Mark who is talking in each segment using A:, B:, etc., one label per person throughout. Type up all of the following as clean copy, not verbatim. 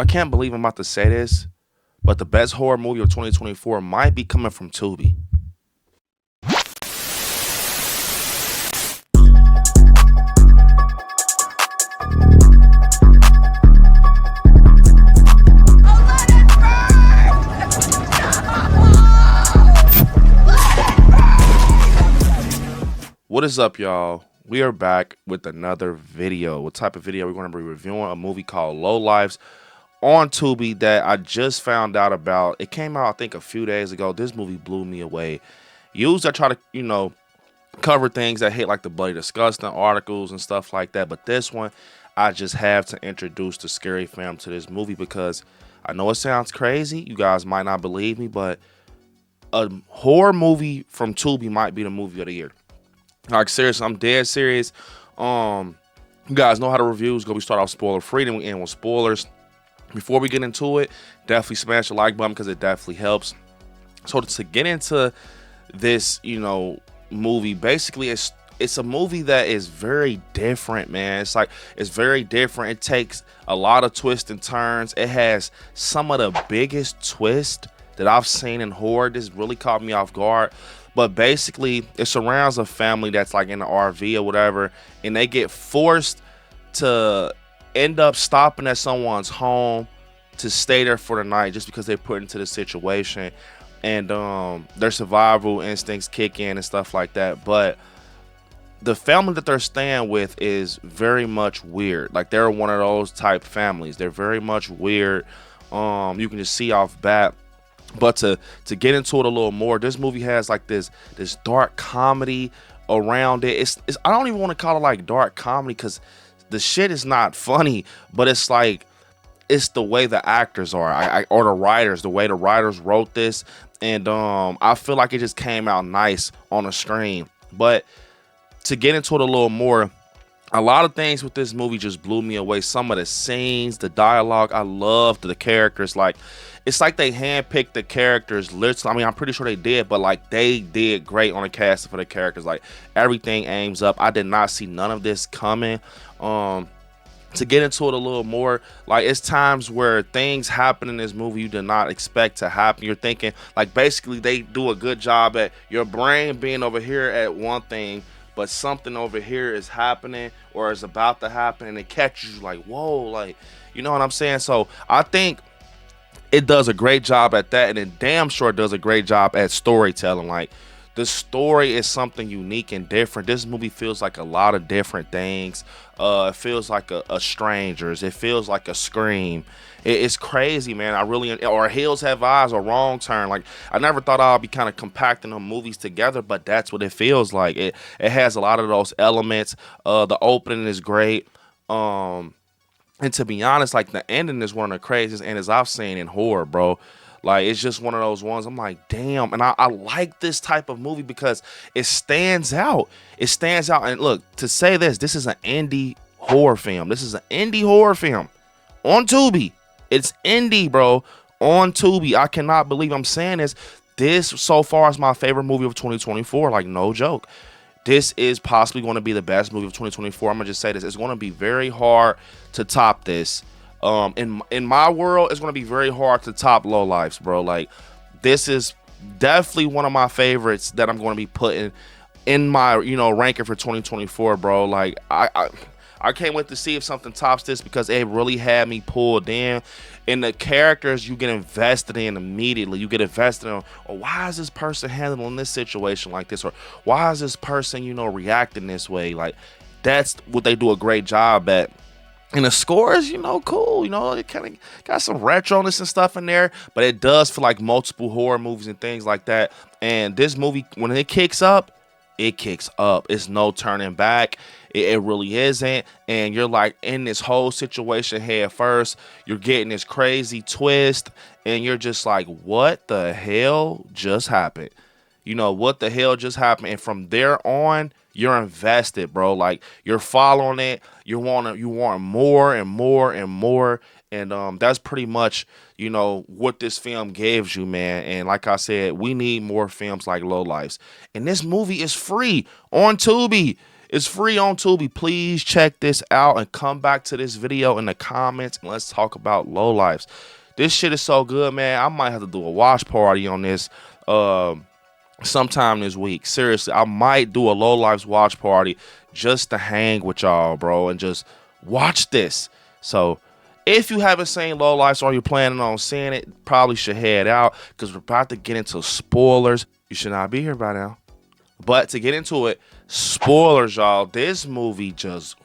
A: I can't believe I'm about to say this, but the best horror movie of 2024 might be coming from Tubi. What is up, y'all? We are back with another video. What type of video? We're going to be reviewing a movie called LowLifes on Tubi that I just found out about. It came out, I think, a few days ago. This movie blew me away. Usually I try to, cover things that hit like the bloody disgusting articles and stuff like that. But this one, I just have to introduce the Scary fam to this movie because I know it sounds crazy. You guys might not believe me, but a horror movie from Tubi might be the movie of the year. Like, seriously, I'm dead serious. You guys know how the reviews go. We start off spoiler free, then we end with spoilers. Before we get into it, definitely smash the like button because it definitely helps. So to get into this, movie, basically it's a movie that is very different, man. It's very different. It takes a lot of twists and turns. It has some of the biggest twists that I've seen in horror. This really caught me off guard. But basically, it surrounds a family that's like in an RV or whatever, and they get forced to end up stopping at someone's home to stay there for the night just because they're put into the situation, and their survival instincts kick in and stuff like that. But the family that they're staying with is very much weird. Like, they're one of those type families. They're very much weird. You can just see off bat. But to get into it a little more, this movie has like this dark comedy around it. It's I don't even want to call it like dark comedy because the shit is not funny, but it's like it's the way the actors are, or the writers, the way the writers wrote this, and I feel like it just came out nice on the screen. But to get into it a little more, a lot of things with this movie just blew me away. Some of the scenes, the dialogue, I loved the characters. Like, it's like they handpicked the characters. Literally, I mean, I'm pretty sure they did, but like they did great on the casting for the characters. Like, everything aims up. I did not see none of this coming. To get into it a little more, like, it's times where things happen in this movie you did not expect to happen. You're thinking, like, basically they do a good job at your brain being over here at one thing, but something over here is happening or is about to happen, and it catches you like, whoa, like, you know what I'm saying? So I think it does a great job at that, and it damn sure does a great job at storytelling. Like, the story is something unique and different. This movie feels like a lot of different things. It feels like a Strangers. It feels like a Scream. It's crazy, man. Or Hills Have Eyes, or Wrong Turn. Like, I never thought I'd be kind of compacting the movies together, but that's what it feels like. It has a lot of those elements. The opening is great. And to be honest, like, the ending is one of the craziest endings I've seen in horror, bro. Like, it's just one of those ones I'm like, damn. And I like this type of movie because it stands out. It stands out. And look, to say this is an indie horror film. This is an indie horror film on Tubi. It's indie, bro, on Tubi. I cannot believe I'm saying this. This so far is my favorite movie of 2024. Like, no joke. This is possibly going to be the best movie of 2024. I'm going to just say this. It's going to be very hard to top this. In my world, it's going to be very hard to top LowLifes, bro. Like, this is definitely one of my favorites that I'm going to be putting in my, ranking for 2024, bro. Like, I can't wait to see if something tops this because it really had me pulled in. And the characters you get invested in immediately. You get invested in, oh, why is this person handling this situation like this? Or why is this person, reacting this way? Like, that's what they do a great job at. And the scores, cool. It kind of got some retroness and stuff in there, but it does feel like multiple horror movies and things like that. And this movie, when it kicks up, it kicks up. It's no turning back. It really isn't. And you're like in this whole situation head first. You're getting this crazy twist, and you're just like, what the hell just happened? What the hell just happened? And from there on, you're invested, bro. Like, you're following it. You want more and more and more. And that's pretty much, what this film gives you, man. And like I said, we need more films like LowLifes. And this movie is free on Tubi. It's free on Tubi. Please check this out and come back to this video in the comments and let's talk about LowLifes. This shit is so good, man. I might have to do a watch party on this sometime this week. Seriously, I might do a LowLifes watch party just to hang with y'all, bro, and just watch this. So if you haven't seen LowLifes or you're planning on seeing it, probably should head out because we're about to get into spoilers. You should not be here by now. But to get into it, spoilers, y'all. This movie just,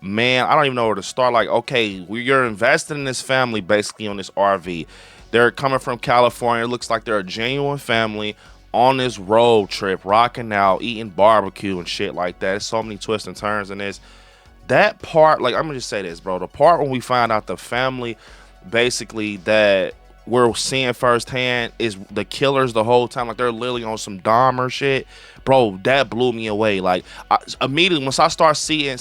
A: man, I don't even know where to start. Like, okay, you're invested in this family basically on this RV. They're coming from California. It looks like they're a genuine family on this road trip, rocking out, eating barbecue and shit like that. There's so many twists and turns in this. That part, like, I'm gonna just say this, bro. The part when we find out the family basically that we're seeing firsthand is the killers the whole time, like they're literally on some Dahmer shit, bro. That blew me away. Like, immediately once I start seeing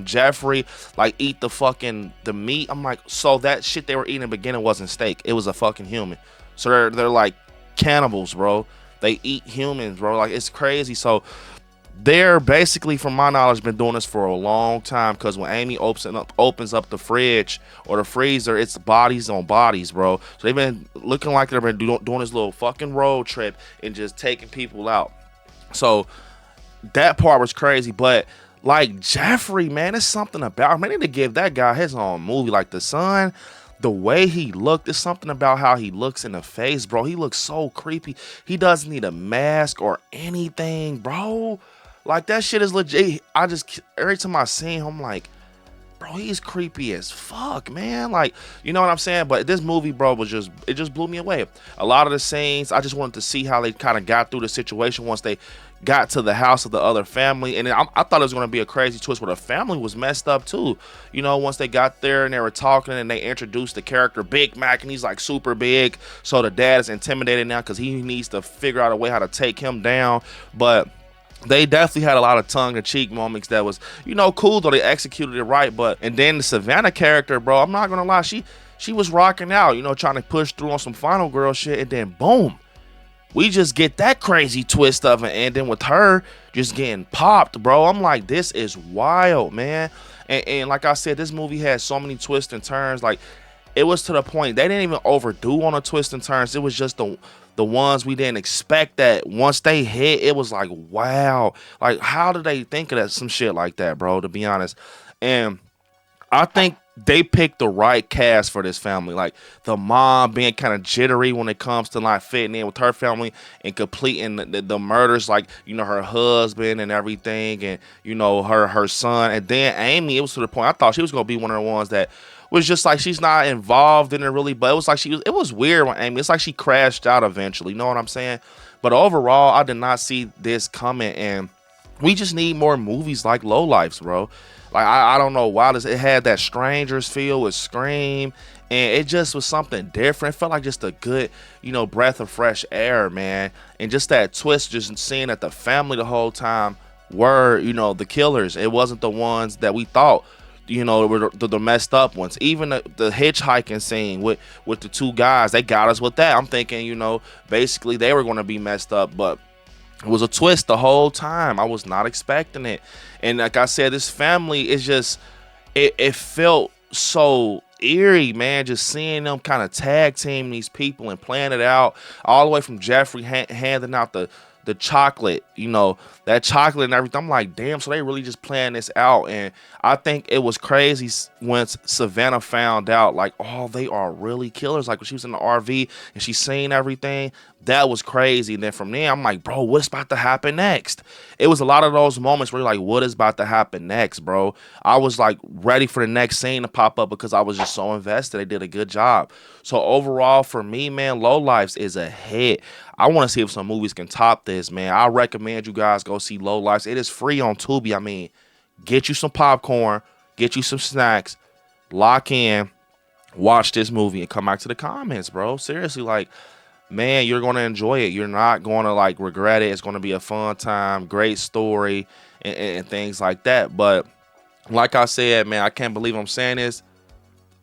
A: Jeffrey like eat the meat, I'm like, so that shit they were eating in the beginning wasn't steak, it was a fucking human. So they're like cannibals, bro. They eat humans, bro. Like, it's crazy. So they're basically, from my knowledge, been doing this for a long time, because when Amy opens up the fridge or the freezer, it's bodies on bodies, bro. So they've been looking like they've been doing this little fucking road trip and just taking people out. So that part was crazy. But like Jeffrey, man, it's something about him. I need to give that guy his own movie. Like the son, the way he looked, there's something about how he looks in the face, bro. He looks so creepy. He doesn't need a mask or anything, bro. Like, that shit is legit. Every time I see him, I'm like, bro, he's creepy as fuck, man. Like, you know what I'm saying? But this movie, bro, it just blew me away. A lot of the scenes, I just wanted to see how they kind of got through the situation once they got to the house of the other family. And then I thought it was going to be a crazy twist where the family was messed up too. You know, once they got there and they were talking and they introduced the character Big Mac, and he's like super big. So the dad is intimidated now because he needs to figure out a way how to take him down. But they definitely had a lot of tongue-in-cheek moments that was, you know, cool, though they executed it right. And then the Savannah character, bro, I'm not gonna lie, she was rocking out, you know, trying to push through on some final girl shit, and then boom, we just get that crazy twist of an ending with her just getting popped, bro. I'm like, this is wild, man. And like I said, this movie had so many twists and turns. Like, it was to the point they didn't even overdo on the twists and turns. It was just the ones we didn't expect, that once they hit, it was like, wow. Like, how did they think of that, some shit like that, bro, to be honest? And I think they picked the right cast for this family. Like, the mom being kind of jittery when it comes to not fitting in with her family and completing the murders, like, you know, her husband and everything, and, you know, her son. And then Amy, it was to the point I thought she was going to be one of the ones that was just like, she's not involved in it really, but it was like it was weird when Amy, it's like she crashed out eventually, you know what I'm saying? But overall, I did not see this coming, and we just need more movies like LowLifes, bro. Like, I don't know why it had that Strangers feel with Scream, and it just was something different. It felt like just a good, you know, breath of fresh air, man. And just that twist, just seeing that the family the whole time were, you know, the killers. It wasn't the ones that we thought, you know, were the messed up ones. Even the hitchhiking scene with the two guys, they got us with that. I'm thinking, you know, basically they were going to be messed up, but it was a twist the whole time. I was not expecting it. And like I said, this family is just, it felt so eerie, man, just seeing them kind of tag team these people and plan it out, all the way from Jeffrey handing out the chocolate, you know, that chocolate and everything. I'm like, damn, so they really just planned this out. And I think it was crazy once Savannah found out, like, oh, they are really killers. Like, when she was in the RV and she seen everything, that was crazy. And then from there, I'm like, bro, what's about to happen next? It was a lot of those moments where you're like, what is about to happen next, bro? I was like ready for the next scene to pop up because I was just so invested. They did a good job. So overall, for me, man, LowLifes is a hit. I want to see if some movies can top this, man. I recommend you guys go see LowLifes. It is free on Tubi. I mean, get you some popcorn, get you some snacks, lock in, watch this movie, and come back to the comments, bro. Seriously, like, man, you're going to enjoy it. You're not going to, like, regret it. It's going to be a fun time, great story, and things like that. But like I said, man, I can't believe I'm saying this.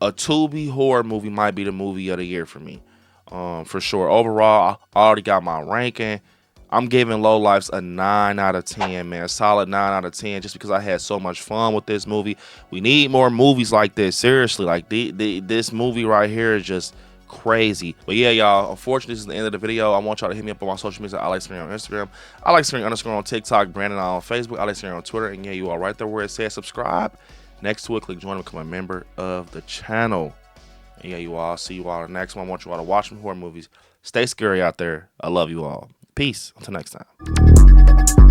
A: A Tubi horror movie might be the movie of the year for me. For sure. Overall, I already got my ranking. I'm giving Low Lifes a 9 out of 10, man. A solid 9 out of 10 just because I had so much fun with this movie. We need more movies like this. Seriously, like this movie right here is just crazy. But yeah, y'all, unfortunately, this is the end of the video. I want y'all to hit me up on my social media. ILIKESCARY on Instagram, ILIKESCARY_ on TikTok, Brandon on Facebook, ILIKESCARY on Twitter. And yeah, you all right there where it says subscribe. Next to it, click join and become a member of the channel. And yeah, you all, see you all in the next one. I want you all to watch some horror movies. Stay scary out there. I love you all. Peace. Until next time.